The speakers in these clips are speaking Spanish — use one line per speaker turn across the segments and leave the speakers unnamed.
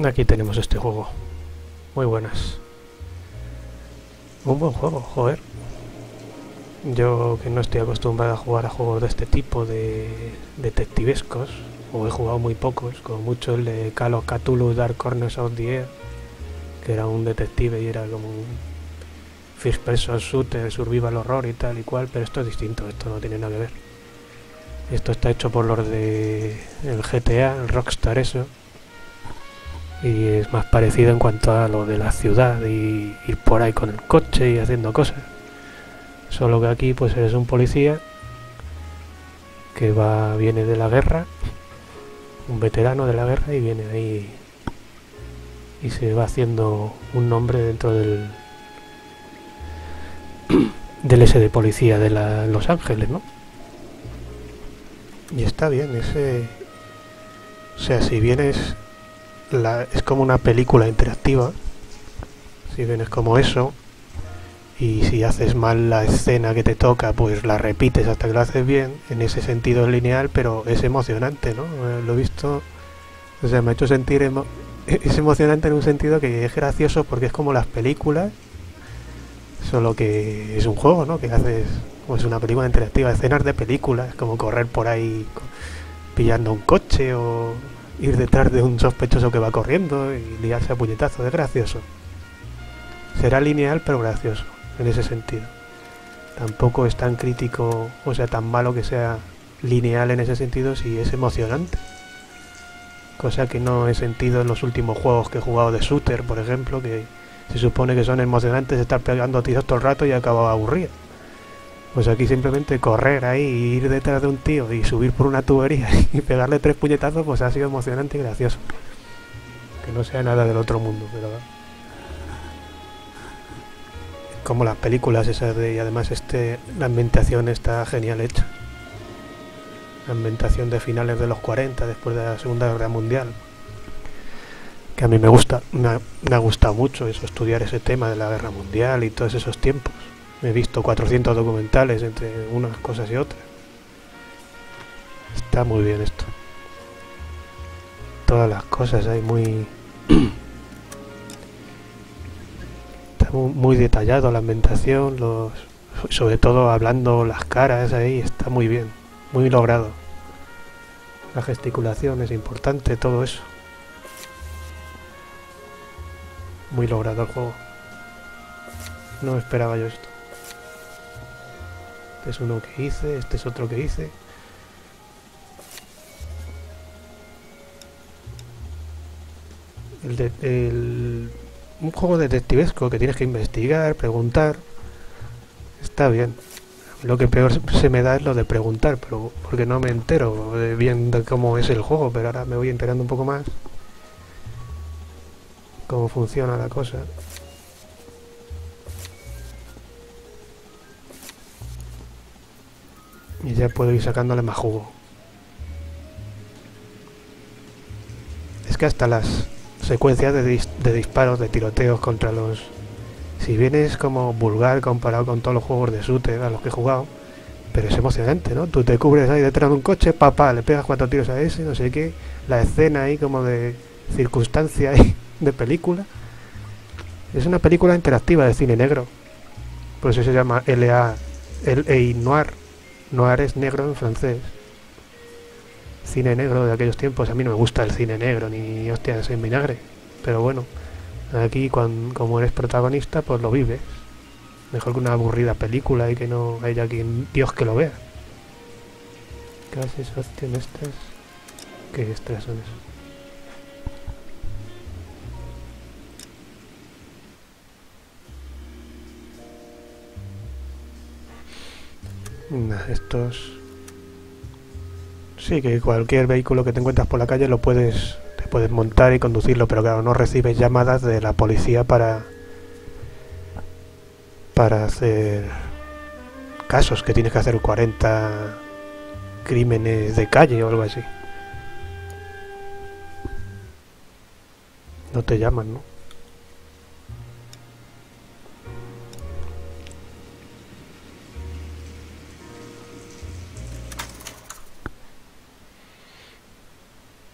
Aquí tenemos este juego. Muy buenas. Un buen juego, joder. Yo que no estoy acostumbrado a jugar a juegos de este tipo, de detectivescos, o he jugado muy pocos, como mucho el de Call of Cthulhu Dark Corners of the Air, que era un detective y era como un first person shooter, survival horror y tal y cual, pero esto es distinto, esto no tiene nada que ver. Esto está hecho por los de el GTA, el Rockstar eso, y es más parecido en cuanto a lo de la ciudad y ir por ahí con el coche y haciendo cosas. Solo que aquí pues eres un policía que viene de la guerra, un veterano de la guerra, y viene ahí y se va haciendo un nombre dentro del ese de policía de Los Ángeles, ¿no? Y está bien, o sea, si vienes, es como una película interactiva, si vienes como eso, y si haces mal la escena que te toca, pues la repites hasta que lo haces bien. En ese sentido es lineal, pero es emocionante, ¿no? Lo he visto, o sea, me ha hecho sentir es emocionante en un sentido que es gracioso porque es como las películas, solo que es un juego, ¿no? Que haces, como es una película interactiva, escenas de películas, como correr por ahí pillando un coche o ir detrás de un sospechoso que va corriendo y liarse a puñetazos. Es gracioso. Será lineal, pero gracioso en ese sentido. Tampoco es tan crítico, o sea, tan malo que sea lineal en ese sentido si es emocionante. Cosa que no he sentido en los últimos juegos que he jugado de shooter, por ejemplo, que se supone que son emocionantes, estar pegando tiros todo el rato y acabo aburrido. Pues aquí simplemente correr ahí, ir detrás de un tío y subir por una tubería y pegarle 3 puñetazos, pues ha sido emocionante y gracioso. Que no sea nada del otro mundo, pero como las películas esas y además la ambientación está genial hecha. La ambientación de finales de los 40, después de la Segunda Guerra Mundial, que a mí me ha gustado mucho eso, estudiar ese tema de la Guerra Mundial y todos esos tiempos. He visto 400 documentales entre unas cosas y otras. Está muy bien esto. Todas las cosas hay está muy detallado la ambientación, sobre todo hablando las caras ahí, está muy bien, muy logrado. La gesticulación es importante, todo eso. Muy logrado el juego. No esperaba yo esto. Este es uno que hice, este es otro que hice. Un juego detectivesco que tienes que investigar, preguntar. Está bien. Lo que peor se me da es lo de preguntar, pero porque no me entero bien de cómo es el juego, pero ahora me voy enterando un poco más cómo funciona la cosa. Y ya puedo ir sacándole más jugo. Es que hasta las secuencias de disparos, de tiroteos contra los... Si bien es como vulgar comparado con todos los juegos de shooter a los que he jugado, pero es emocionante, ¿no? Tú te cubres ahí detrás de un coche, papá, le pegas 4 tiros a ese, no sé qué. La escena ahí como de circunstancia ahí, de película. Es una película interactiva de cine negro. Por eso se llama L.A. Noire. Noir es negro en francés. Cine negro de aquellos tiempos. A mí no me gusta el cine negro ni hostias en vinagre. Pero bueno, aquí como eres protagonista, pues lo vives. Mejor que una aburrida película y que no haya quien Dios que lo vea. Casi hostias estas. ¿Qué extras son esos? Nah, estos... Sí, que cualquier vehículo que te encuentras por la calle te puedes montar y conducirlo, pero claro, no recibes llamadas de la policía para hacer casos que tienes que hacer 40 crímenes de calle o algo así. No te llaman, ¿no?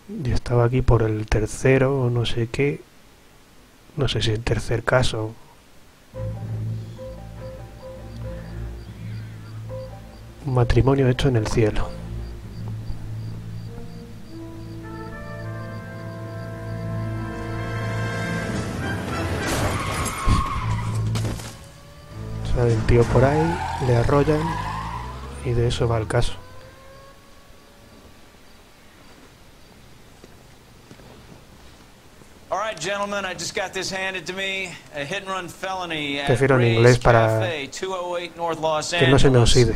Y estaba aquí por el tercero o no sé qué. No sé si el tercer caso. Un matrimonio hecho en el cielo. Sale el tío por ahí, le arrollan y de eso va el caso. Prefiero en inglés para que no se me oxide.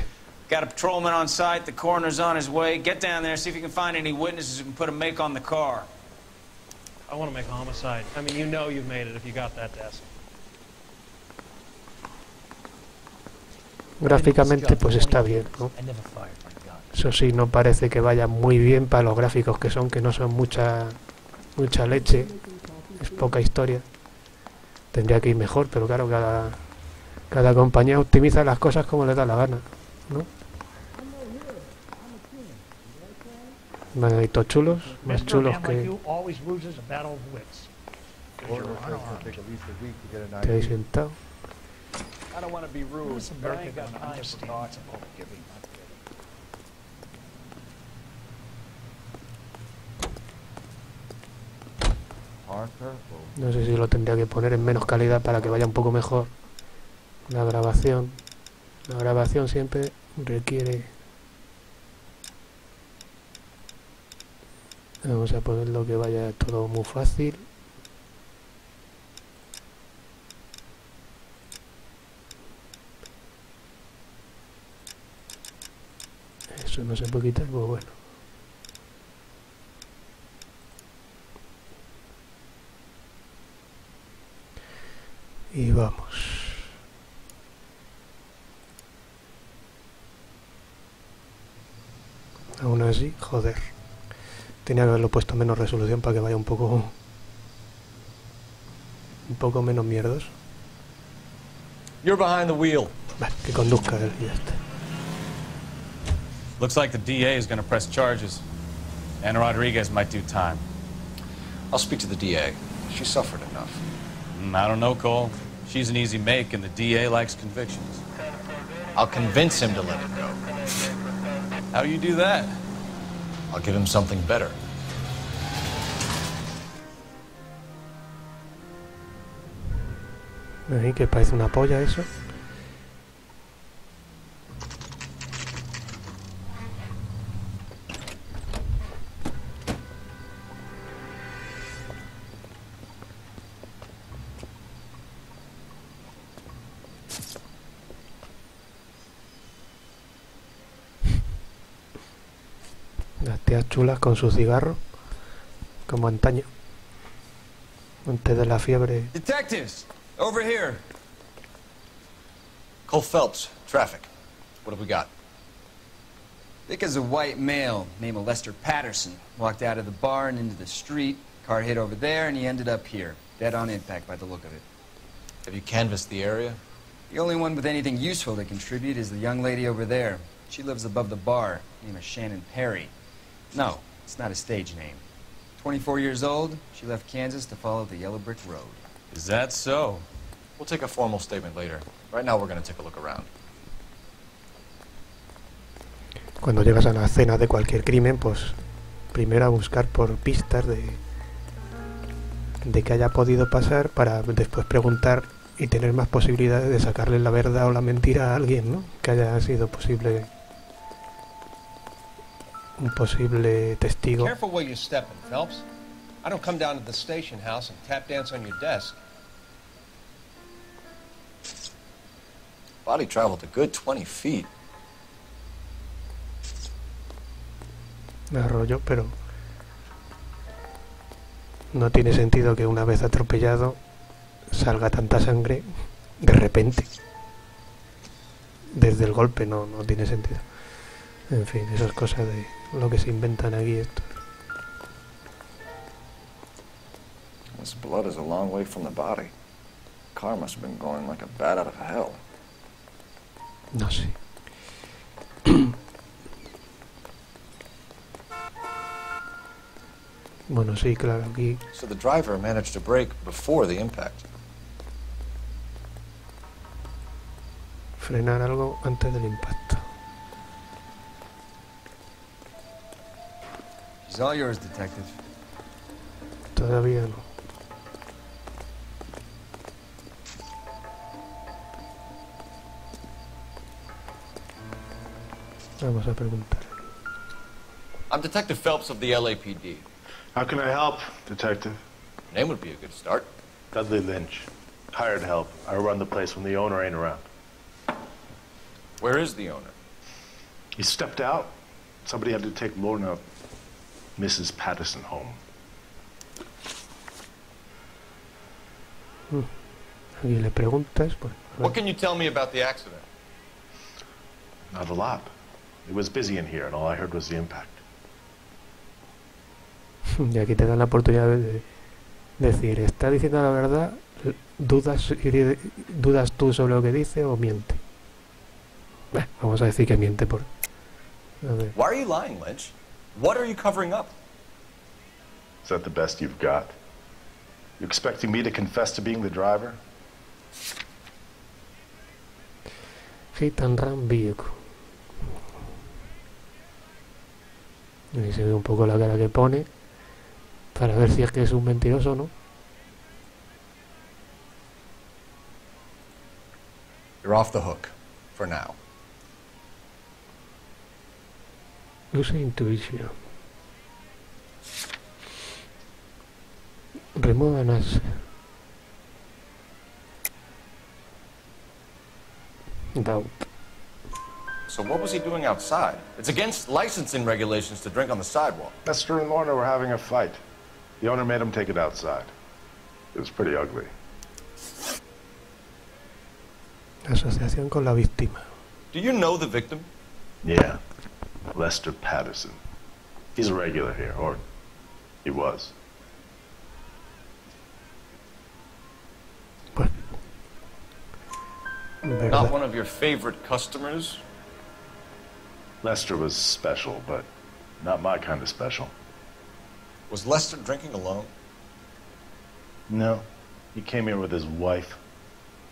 Got a patrolman on site, the coroner's on his way. Get down there, see if you can find any witnesses who can put a make on the car.
I want to make a homicide. I mean, you know you've made it if you got that desk.
Gráficamente pues está bien, ¿no? Eso sí, no parece que vaya muy bien para los gráficos que no son mucha leche, es poca historia. Tendría que ir mejor, pero claro, cada compañía optimiza las cosas como le da la gana, ¿no? Manitos chulos, más chulos que te habéis sentado. No sé si lo tendría que poner en menos calidad para que vaya un poco mejor la grabación. La grabación siempre requiere... Vamos a ponerlo que vaya todo muy fácil. Eso no se puede quitar, pues bueno. Y vamos. Aún así, joder. Tenía que haberlo puesto menos resolución para que vaya un poco menos mierdos.
You're behind the wheel.
Vale, que conduzca él y ya está.
Looks like the DA is going to press charges. Ana Rodriguez might do time.
I'll speak to the DA. She suffered enough.
I don't know, Cole. She's an easy make, and the DA likes convictions.
I'll convince him to let it go.
How you do that?
I'll give him something better.
Ahí que parece una polla eso. Las tías chulas con su cigarro, como antaño, antes de la fiebre.
Detectives, over here.
Cole Phelps, traffic. What have we got?
Vic is a white male named Lester Patterson. Walked out of the bar and into the street. Car hit over there and he ended up here. Dead on impact by the look of it.
Have you canvassed the area?
The only one with anything useful to contribute is the young lady over there. She lives above the bar. Name is Shannon Perry. No, it's not a stage name. 24 years old, she left Kansas to follow the Yellow Brick Road.
Is that so?
We'll take a formal statement later. Right now we're going to take a look around.
Cuando llegas a la escena de cualquier crimen, pues primero a buscar por pistas de que haya podido pasar para después preguntar y tener más posibilidades de sacarle la verdad o la mentira a alguien, ¿no? Que haya sido posible un posible testigo.
Careful where you're stepping, Phelps. I don't come down to the station house and tap dance on your desk.
Body traveled a good 20 feet.
Me arrolló, pero no tiene sentido que una vez atropellado salga tanta sangre de repente. Desde el golpe no tiene sentido. En fin, esas cosas de lo que se inventan aquí estos.
This blood is a long way from the body. The car must have been going like a bat out of hell.
No sé. Bueno, sí, claro, aquí
So the driver managed to brake before the impact.
frenar algo antes del impacto.
She's all yours, detective.
Todavía no. Vamos a preguntar.
I'm Detective Phelps of the LAPD.
How can I help, Detective?
Name would be a good start.
Dudley Lynch. Hired help. I run the place when the owner ain't around.
Where is the owner?
He stepped out. Somebody had to take Lorna, Mrs. Patterson, home.
Aquí le preguntas, pues.
What can you tell me about the accident?
Not a lot. It was busy in here, and all I heard was the impact.
Y aquí te dan la oportunidad de decir, ¿está diciendo la verdad? ¿Dudas tú sobre lo que dice o miente? Vamos a decir que miente por... A ver.
Why are you lying, Lynch? What are you covering up?
Is that the best you've got? You expecting me to confess to being the driver?
Hit and run vehicle. Y se ve un poco la cara que pone para ver si es que es un mentiroso o no.
You're off the hook, for now.
Use intuition. Remove an asset. Doubt.
So what was he doing outside? It's against licensing regulations to drink on the sidewalk.
Lester and Lorna were having a fight. The owner made him take it outside. It was pretty ugly.
Asociación con la víctima.
Do you know the victim?
Yeah. Lester Patterson. He's a regular here, or he was.
Bueno. ¿Verdad?
Not one of your favorite customers?
Lester was special, but not my kind of special.
Was Lester drinking alone?
No. He came here with his wife.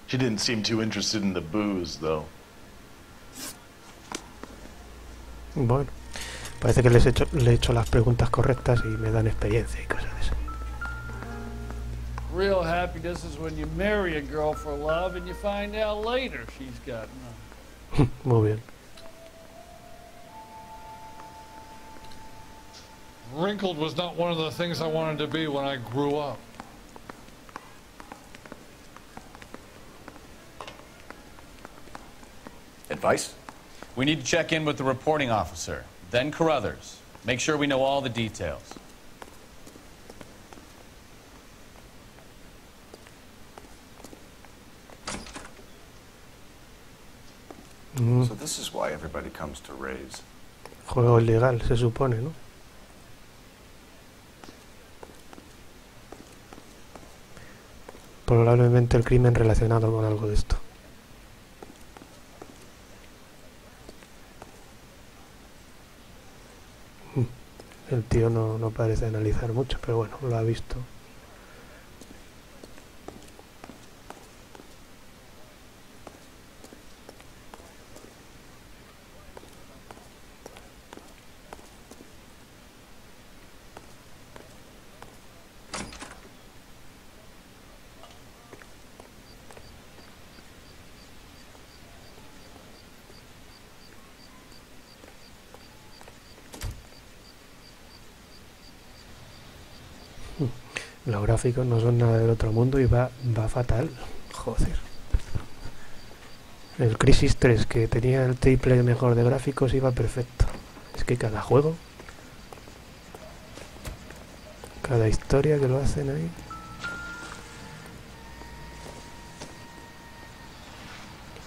She didn't seem too interested in the booze, though.
Bueno, parece que le he hecho las preguntas correctas y me dan experiencia y cosas de eso.
Real happiness is when you marry a girl for love and you find out later she's got none.
Muy bien.
Wrinkled was not one of the things I wanted to be when I grew up.
Advice?
We need to check in with the reporting officer, then Carruthers. Make sure we know all the details.
So this is why everybody comes to Ray's.
Juego ilegal, se supone, ¿no? Probablemente el crimen relacionado con algo de esto. El tío no parece analizar mucho, pero bueno, lo ha visto. Los gráficos no son nada del otro mundo y va fatal. Joder. El Crisis 3, que tenía el triple mejor de gráficos, iba perfecto. Es que cada juego, cada historia que lo hacen ahí.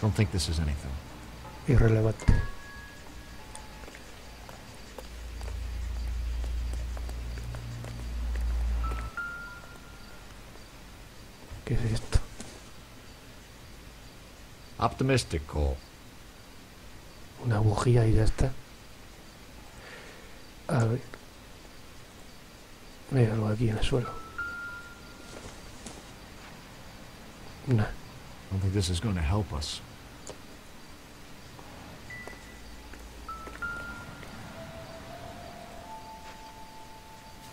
Don't think this is anything.
Irrelevante. ¿Qué es esto?
Optimistic, Cole.
Una bujía y ya está. A ver. Hay algo aquí en el suelo. Nah.
I don't think this is going to help us.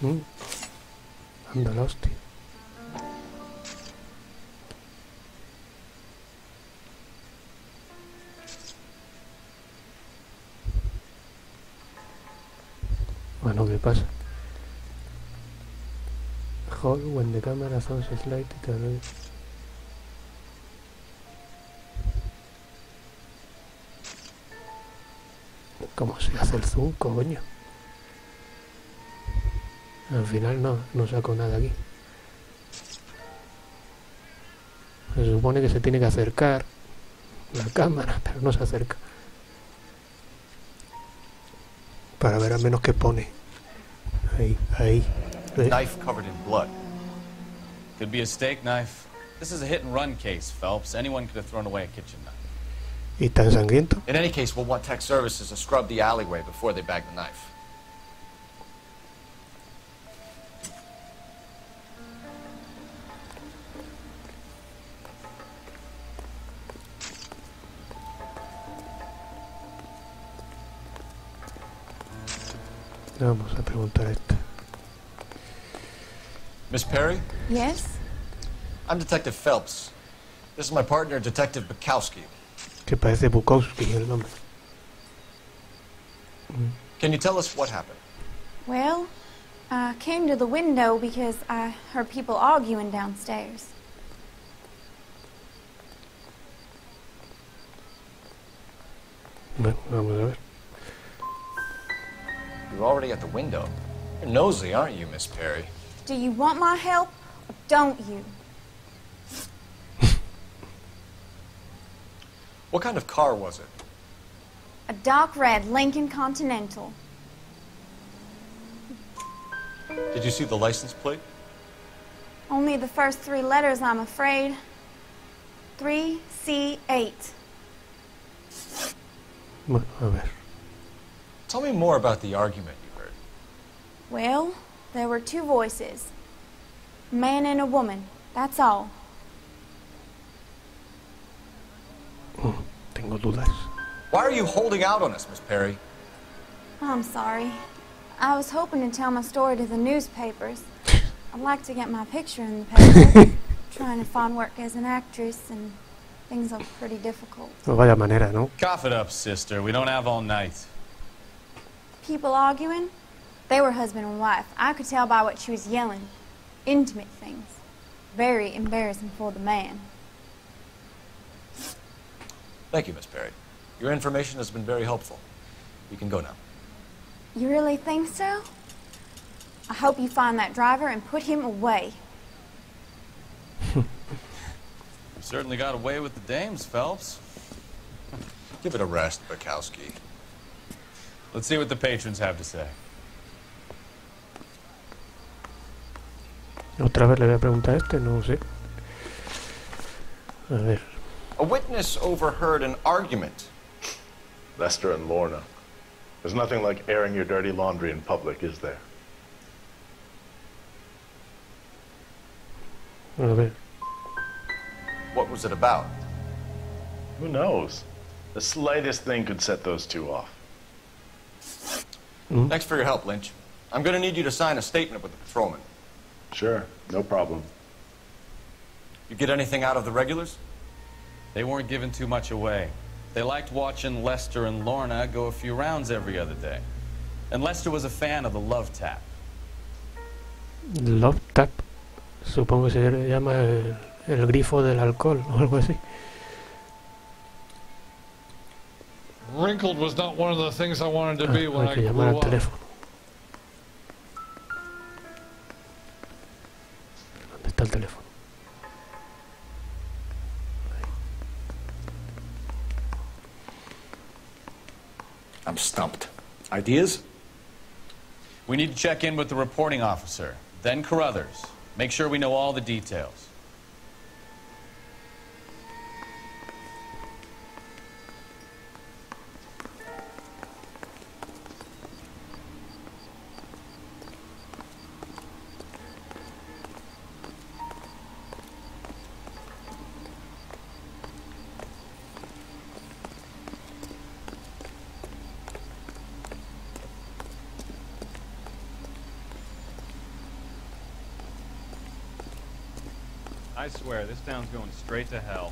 Anda la hostia. Bueno, ¿qué pasa? Hold when the camera zones slide to the... ¿Cómo se hace el zoom, coño? Al final no saco nada aquí. Se supone que se tiene que acercar la cámara, pero no se acerca. Para ver al menos qué pone. Ahí.
Knife covered in blood. Could be a steak knife. This is a hit and run case, Phelps. Anyone could have thrown away a kitchen knife.
¿Y tan sangriento?
In any case, we'll want tech services to scrub the alleyway before they bag the knife.
Vamos a preguntar a esta.
Miss Perry?
Yes?
I'm Detective Phelps. This is my partner, Detective Bukowski.
Que parece Bukowski el nombre.
Can you tell us what happened?
Well, I came to the window because I heard people arguing downstairs.
Bueno, vamos a ver.
You're already at the window. You're nosy, aren't you, Miss Perry?
Do you want my help, or don't you?
What kind of car was it?
A dark red Lincoln Continental.
Did you see the license plate?
Only the first 3 letters, I'm afraid. 3C8.
Bueno, a ver.
Tell me more about the argument you heard.
Well, there were 2 voices. A man and a woman, that's all.
Tengo dudas.
Why are you holding out on us, Miss Perry?
I'm sorry. I was hoping to tell my story to the newspapers. I'd like to get my picture in the paper. Trying to find work as an actress, and things are pretty difficult.
No vaya manera, ¿no?
Cough it up, sister. We don't have all night.
People arguing? They were husband and wife. I could tell by what she was yelling. Intimate things. Very embarrassing for the man.
Thank you, Miss Perry. Your information has been very helpful. You can go now.
You really think so? I hope you find that driver and put him away.
You certainly got away with the dames, Phelps.
Give it a rest, Bukowski.
Let's see what the patrons have to say.
Otra vez le voy a preguntar a este, no sé. A ver.
A witness overheard an argument.
Lester and Lorna. There's nothing like airing your dirty laundry in public, is there?
A ver.
What was it about?
Who knows? The slightest thing could set those 2 off.
Thanks for your help, Lynch. I'm going to need you to sign a statement with the patrolman.
Sure, no problem.
You get anything out of the regulars?
They weren't giving too much away. They liked watching Lester and Lorna go a few rounds every other day. And Lester was a fan of the love tap.
Love tap. Supongo que se llama el grifo del alcohol o algo así.
Wrinkled was not one of the things I wanted to be when
Hay
I
que
grew
llamar al
up.
teléfono. ¿Dónde está el teléfono?
I'm stumped. Ideas?
We need to check in with the reporting officer, then Carruthers. Make sure we know all the details. I swear, this town's going straight to hell.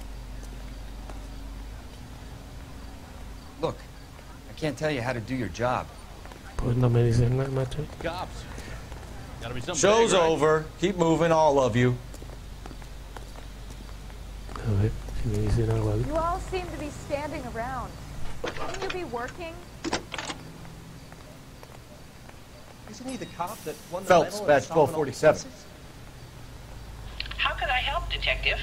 Look, I can't tell you how to do your job.
Pues no me dices nada, macho.
Cops. Gotta be something
Show's
big, right?
over. Keep moving, all of you.
A ver, si me dicen algo aquí.
You all seem to be standing around. Shouldn't you be working?
Isn't he the cop that won the
Phelps,
medal
badge
at solving all
1247.
cases?
How can I help, Detective?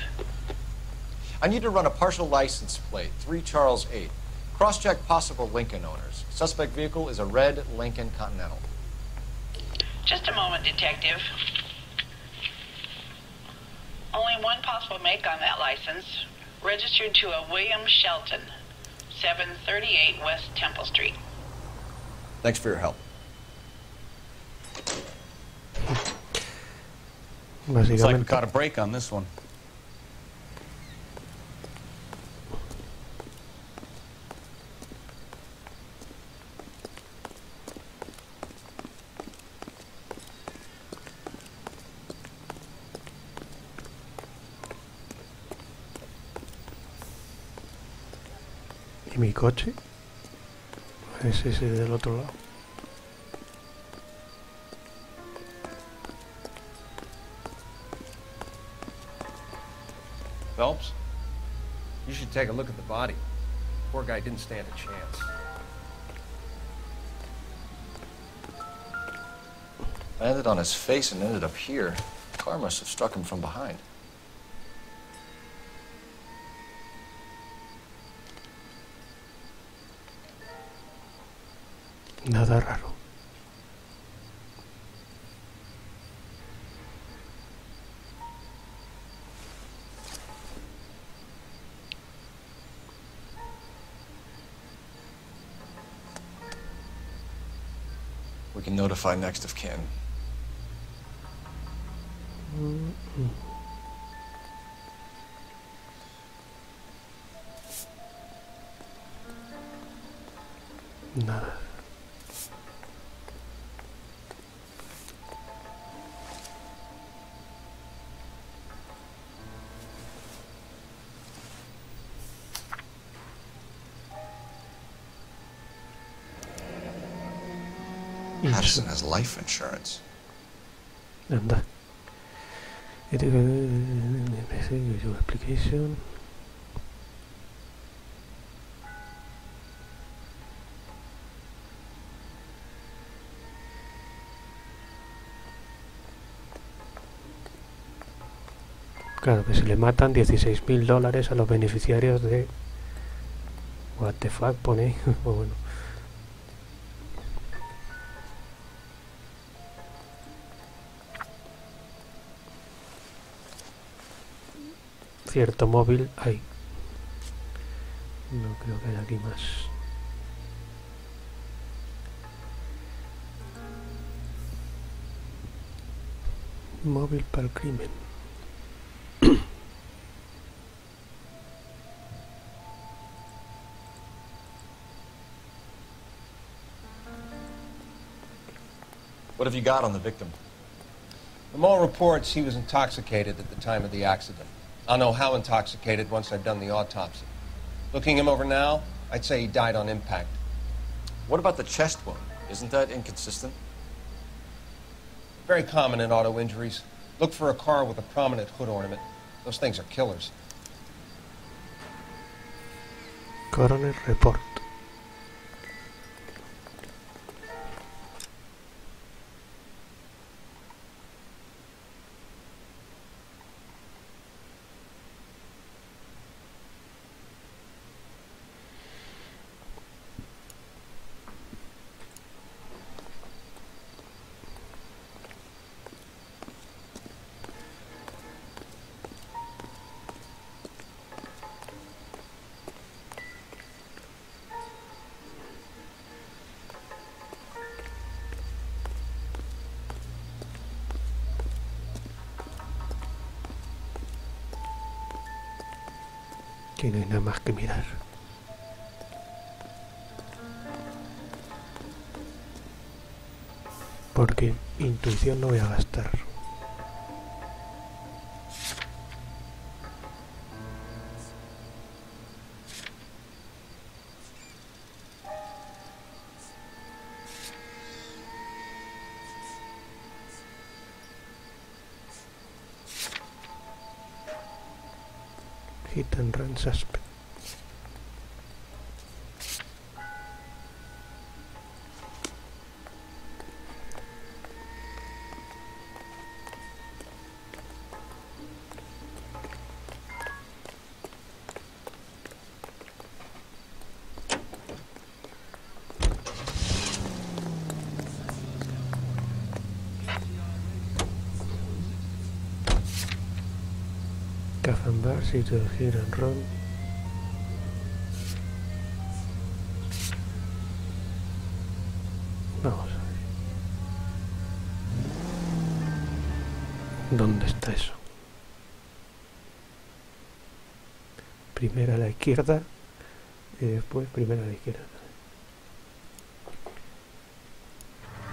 I need to run a partial license plate, 3 Charles 8. Cross-check possible Lincoln owners. Suspect vehicle is a red Lincoln Continental.
Just a moment, Detective. Only one possible make on that license. Registered to a William Shelton, 738 West Temple Street.
Thanks for your help.
Looks like we caught a break on this one.
¿Y mi coche? Es ese del otro lado.
Phelps, you should take a look at the body. Poor guy didn't stand a chance.
I landed on his face and ended up here. The car must have struck him from behind.
Nada raro.
We can notify next of kin.
Nada.
Patterson has life insurance.
Anda. Your application. Claro, que si le matan $16.000 a los beneficiarios de... What the fuck, pone ahí. Bueno. Cierto móvil hay. No creo que haya aquí más. Móvil para el crimen.
What have you got on the victim?
From all reports, he was intoxicated at the time of the accident. I'll know how intoxicated once I've done the autopsy. Looking him over now, I'd say he died on impact.
What about the chest wound? Isn't that inconsistent?
Very common in auto injuries. Look for a car with a prominent hood ornament. Those things are killers.
Coroner report. Que no hay nada más que mirar. Porque intuición no voy a gastar. Hit and run suspect. Cafe and bar, sitio de hit and run. Vamos a ver. ¿Dónde está eso? Primera a la izquierda y después primera a la izquierda.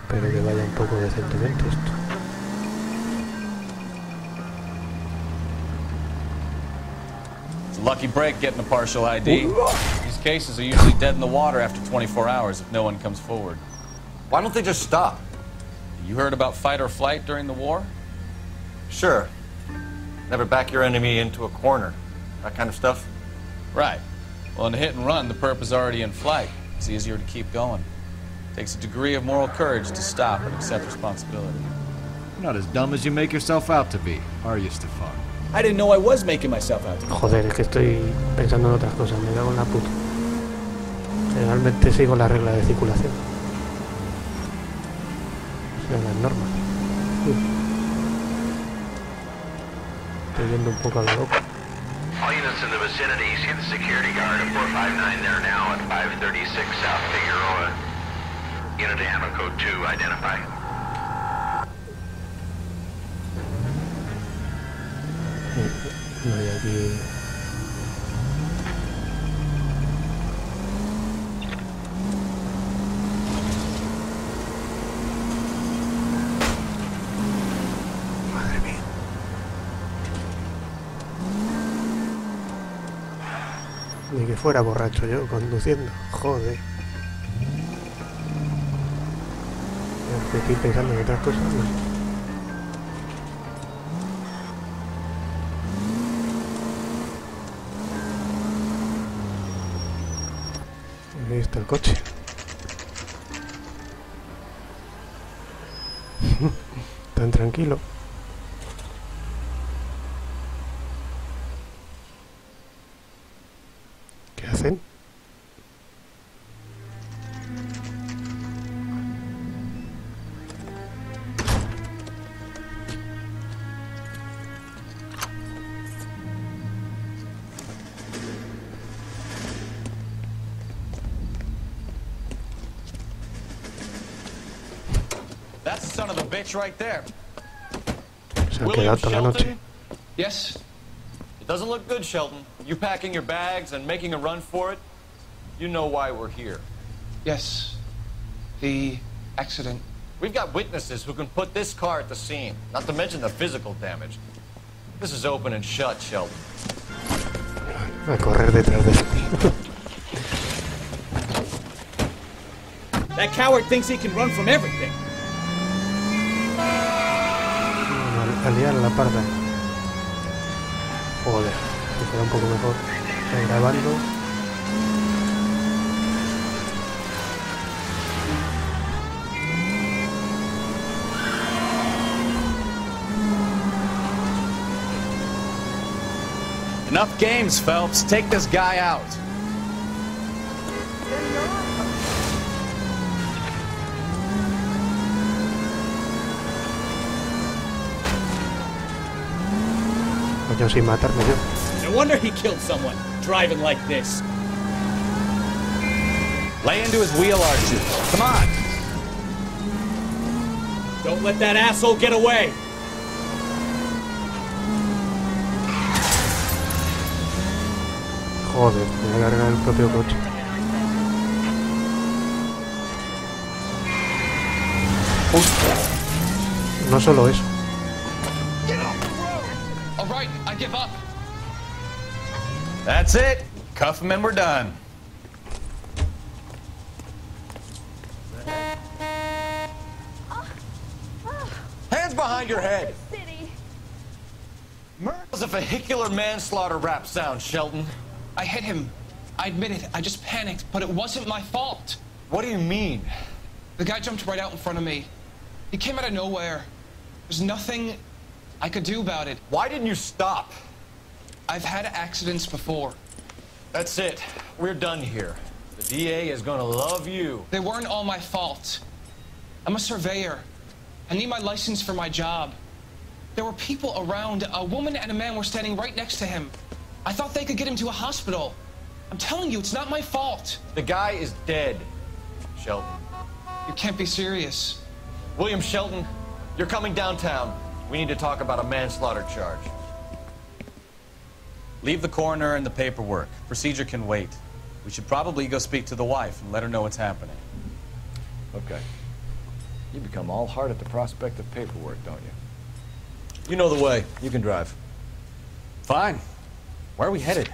Espero que vaya un poco decentemente esto.
Lucky break getting a partial ID. These cases are usually dead in the water after 24 hours if no one comes forward.
Why don't they just stop?
You heard about fight or flight during the war?
Sure. Never back your enemy into a corner. That kind of stuff?
Right. Well, in a hit and run, the perp is already in flight. It's easier to keep going. Takes a degree of moral courage to stop and accept responsibility.
You're not as dumb as you make yourself out to be, are you, Stefan?
I didn't know I was making myself out.
Joder, es que estoy pensando en otras cosas, me cago en la puta. Generalmente sigo la regla de circulación. O sea, las normas. Estoy yendo un poco a lo loco.
All units in the vicinity, see the security guard at 459 there now at 536 South Figueroa. Unit to Ammo Code 2, identify.
No hay aquí. Madre mía. Ni que fuera borracho yo conduciendo. Joder. Estoy pensando en otras cosas. ¿No? Ahí está el coche. Tan tranquilo. ¿Qué hacen?
That's the son of a bitch right there.
Se han quedado toda la noche.
Yes? It doesn't look good, Shelton. You packing your bags and making a run for it? You know why we're here.
Yes. The accident.
We've got witnesses who can put this car at the scene, not to mention the physical damage. This is open and shut, Shelton.
A correr detrás de él.
That coward thinks he can run from everything.
A liar la parda. Joder, que será un poco mejor. Está grabando.
Enough games, Phelps. Take this guy out.
Coño, sin matarme yo.
No wonder he killed someone, driving like this.
Lay into his wheel arches. Come on.
Don't let that asshole get away.
Joder, me voy a cargar el propio coche. No solo eso.
All right, I give up. That's it. Cuff him and we're done.
Hands behind your head.
City.
Murder's was a vehicular manslaughter rap sound, Shelton.
I hit him. I admit it. I just panicked, but it wasn't my fault.
What do you mean?
The guy jumped right out in front of me. He came out of nowhere. There's nothing I could do about it.
Why didn't you stop?
I've had accidents before.
That's it. We're done here. The DA is gonna love you.
They weren't all my fault. I'm a surveyor. I need my license for my job. There were people around. A woman and a man were standing right next to him. I thought they could get him to a hospital. I'm telling you, it's not my fault.
The guy is dead, Shelton.
You can't be serious.
William Shelton, you're coming downtown. We need to talk about a manslaughter charge.
Leave the coroner and the paperwork. Procedure can wait. We should probably go speak to the wife and let her know what's happening.
Okay. You become all heart at the prospect of paperwork, don't you?
You know the way. You can drive.
Fine. Where are we headed?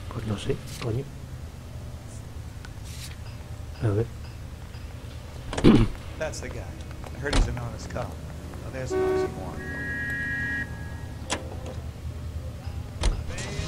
Pues no sé, coño. A ver.
That's the guy. I heard he's an honest cop. Now there's an oxymoron.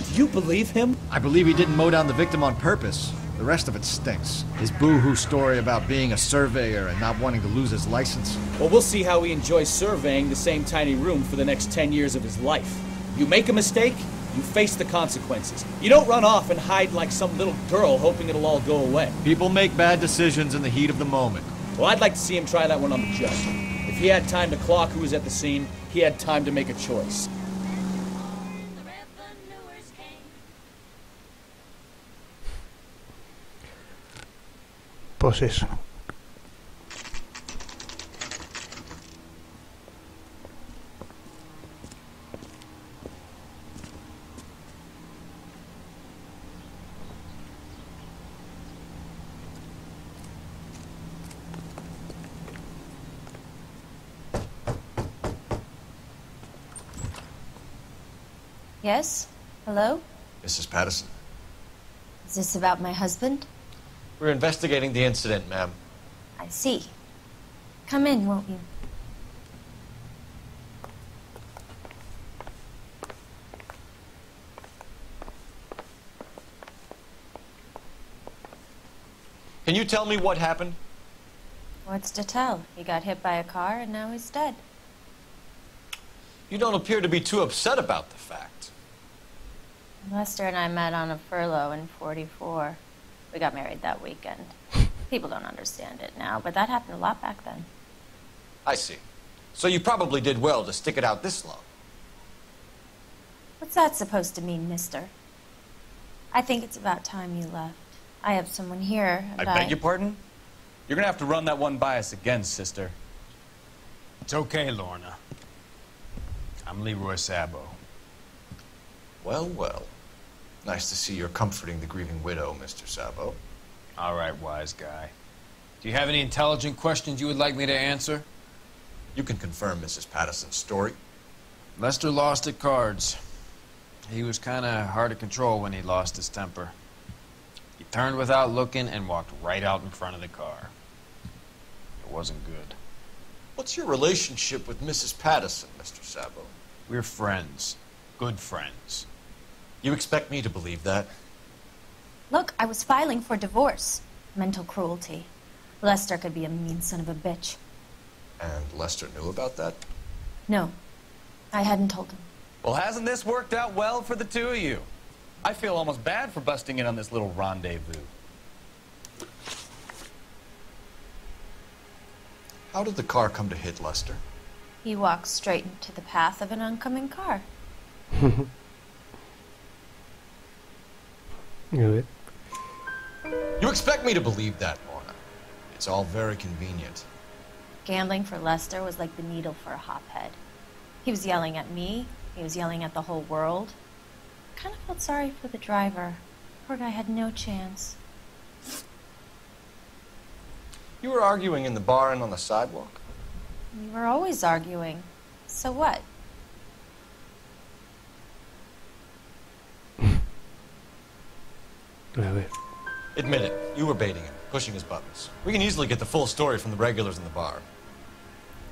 Do you believe him? I believe he didn't mow down the victim on purpose. The rest of it stinks. His boo-hoo story about being a surveyor and not wanting to lose his license.
Well, we'll see how he enjoys surveying the same tiny room for the next 10 years of his life. You make a mistake, you face the consequences. You don't run off and hide like some little girl hoping it'll all go away.
People make bad decisions in the heat of the moment.
Well, I'd like to see him try that one on the judge. If he had time to clock who was at the scene, he had time to make a choice.
Pues eso.
Yes? Hello?
Mrs. Patterson.
Is this about my husband?
We're investigating the incident, ma'am.
I see. Come in, won't you?
Can you tell me what happened?
What's to tell? He got hit by a car and now he's dead.
You don't appear to be too upset about the fact.
Lester and I met on a furlough in '44. We got married that weekend. People don't understand it now, but that happened a lot back then.
I see. So you probably did well to stick it out this long.
What's that supposed to mean, mister? I think it's about time you left. I have someone here, and
I beg your pardon? You're gonna have to run that one by us again, sister.
It's okay, Lorna. I'm Leroy Sabo.
Well, well. Nice to see you're comforting the grieving widow, Mr. Sabo.
All right, wise guy. Do you have any intelligent questions you would like me to answer?
You can confirm Mrs. Patterson's story.
Lester lost at cards. He was kind of hard to control when he lost his temper. He turned without looking and walked right out in front of the car. It wasn't good.
What's your relationship with Mrs. Patterson, Mr. Sabo?
We're friends. Good friends.
You expect me to believe that?
Look, I was filing for divorce. Mental cruelty. Lester could be a mean son of a bitch.
And Lester knew about that?
No, I hadn't told him.
Well, hasn't this worked out well for the two of you? I feel almost bad for busting in on this little rendezvous.
How did the car come to hit Lester?
He walked straight into the path of an oncoming car.
You expect me to believe that, Lorna? It's all very convenient.
Gambling for Lester was like the needle for a hophead. He was yelling at me. He was yelling at the whole world. I kind of felt sorry for the driver. Poor guy had no chance.
You were arguing in the bar and on the sidewalk?
We were always arguing. So what?
Admit it. You were baiting him. pushing his buttons. We can easily get the full story from the regulars in the bar.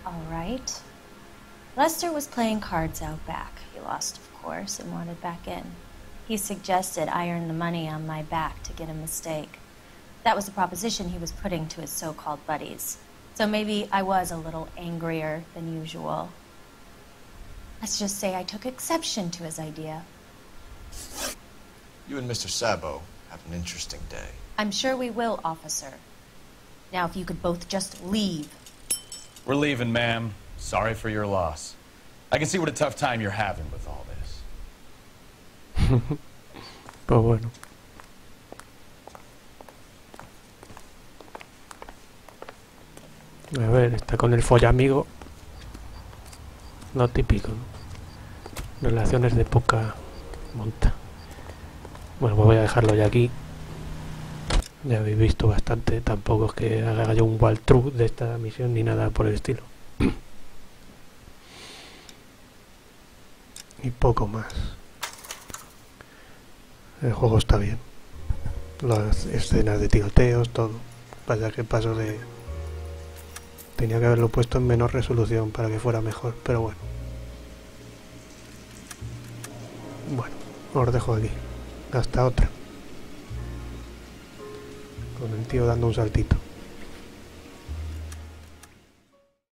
All right. Lester was playing cards out back. He lost, of course, and wanted back in. He suggested I earn the money on my back to get a mistake. That was the proposition he was putting to his so-called buddies. So maybe I was a little angrier than usual. Let's just say I took exception to his idea.
You and Mr. Sabo have an interesting day.
I'm sure we will, officer. Now, if you could both just leave.
We're leaving, ma'am. Sorry for your loss. I can see what a tough time you're having with all this.
Pues bueno. A ver, está con el follamigo. Lo típico, ¿no? Relaciones de poca monta. Bueno, pues voy a dejarlo ya aquí. Ya habéis visto bastante. Tampoco es que haga yo un walkthrough de esta misión ni nada por el estilo. Y poco más. El juego está bien. Las escenas de tiroteos, todo. Vaya que paso de... Tenía que haberlo puesto en menor resolución para que fuera mejor, pero bueno. Bueno, os dejo aquí. Hasta otra. Con el tío dando un saltito.